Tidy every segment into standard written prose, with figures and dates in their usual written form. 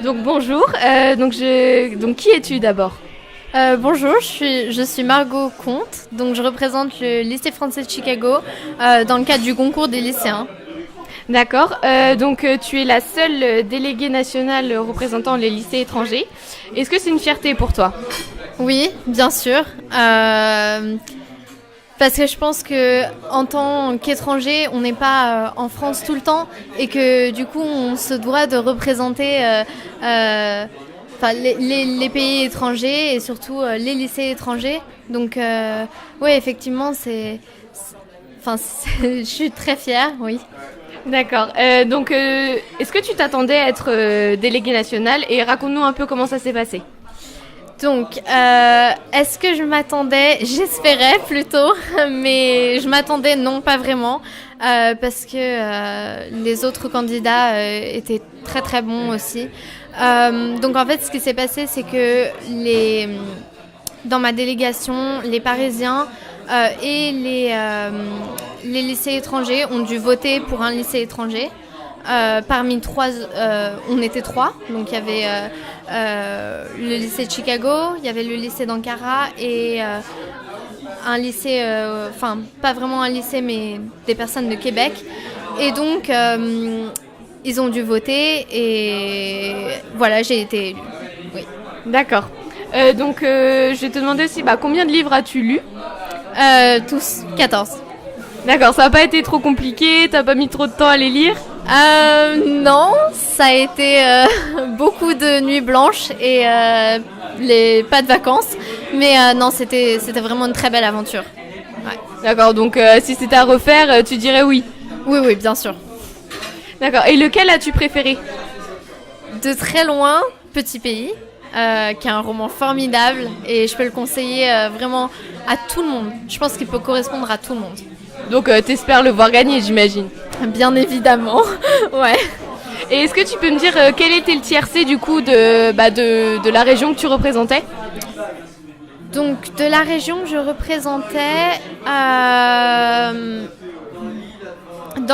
Donc bonjour, donc qui es-tu d'abord? Bonjour, je suis Margot Comte, donc je représente le lycée français de Chicago dans le cadre du concours des lycéens. D'accord, tu es la seule déléguée nationale représentant les lycées étrangers. Est-ce que c'est une fierté pour toi? Oui, bien sûr, parce que je pense que en tant qu'étranger, on n'est pas en France tout le temps et que du coup, on se doit de représenter les pays étrangers et surtout les lycées étrangers. Donc, oui, effectivement, je suis très fière, oui. D'accord, est-ce que tu t'attendais à être déléguée nationale et raconte-nous un peu comment ça s'est passé? Donc, est-ce que je m'attendais? J'espérais plutôt, mais je m'attendais non, pas vraiment, parce que les autres candidats étaient très très bons aussi. Donc en fait, ce qui s'est passé, c'est que dans ma délégation, les Parisiens et les lycées étrangers ont dû voter pour un lycée étranger. Parmi trois, on était trois. Donc il y avait le lycée de Chicago, il y avait le lycée d'Ankara et un lycée, pas vraiment un lycée, mais des personnes de Québec. Et donc ils ont dû voter et voilà, j'ai été élue. Oui. D'accord. Je vais te demander aussi, combien de livres as-tu lu? Tous, 14. D'accord, ça n'a pas été trop compliqué, t'as pas mis trop de temps à les lire? Non, ça a été beaucoup de nuits blanches et pas de vacances. Mais non, c'était vraiment une très belle aventure. Ouais. D'accord, donc si c'était à refaire, tu dirais oui? Oui, bien sûr. D'accord, et lequel as-tu préféré? De très loin, Petit Pays, qui est un roman formidable et je peux le conseiller vraiment à tout le monde. Je pense qu'il peut correspondre à tout le monde. Donc t'espères le voir gagner, j'imagine. Bien évidemment, ouais. Et est-ce que tu peux me dire quel était le tiercé du coup de la région que tu représentais? Donc de la région que je représentais, dans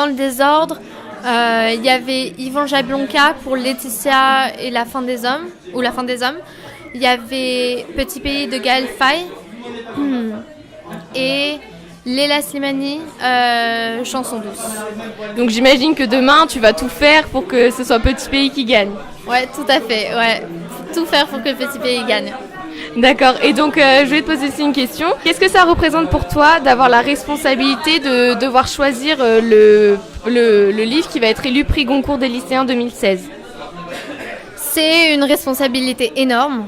le désordre, il y avait Yvan Jablonka pour Laetitia et la fin des hommes, ou la fin des hommes. Il y avait Petit Pays de Gaël Faye et Léla Slimani, Chanson douce. Donc j'imagine que demain tu vas tout faire pour que ce soit Petit Pays qui gagne. Ouais, tout à fait, ouais. Tout faire pour que Petit Pays gagne. D'accord, et donc je vais te poser aussi une question. Qu'est-ce que ça représente pour toi d'avoir la responsabilité de devoir choisir le livre qui va être élu prix Goncourt des lycéens 2016? C'est une responsabilité énorme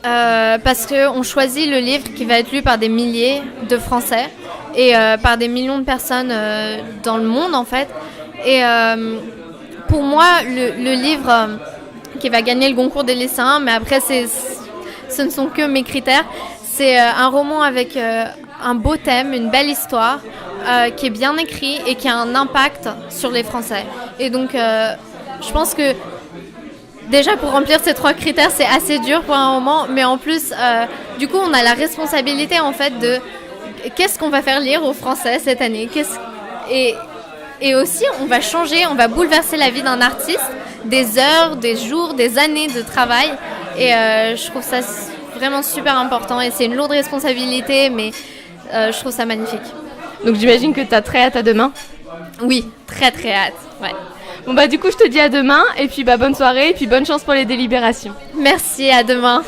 parce qu'on choisit le livre qui va être lu par des milliers de Français et par des millions de personnes dans le monde en fait. Et pour moi, le livre qui va gagner le Goncourt des lycéens, mais après ce ne sont que mes critères, c'est un roman avec un beau thème, une belle histoire, qui est bien écrit et qui a un impact sur les Français. Et donc je pense que déjà, pour remplir ces 3 critères, c'est assez dur pour un roman, mais en plus, du coup, on a la responsabilité en fait de qu'est-ce qu'on va faire lire aux Français cette année. Et aussi, on va changer, on va bouleverser la vie d'un artiste, des heures, des jours, des années de travail. Et je trouve ça vraiment super important et c'est une lourde responsabilité, mais je trouve ça magnifique. Donc j'imagine que tu as très hâte à demain? Oui, très très hâte, ouais. Bon du coup je te dis à demain et puis bonne soirée et puis bonne chance pour les délibérations. Merci, à demain.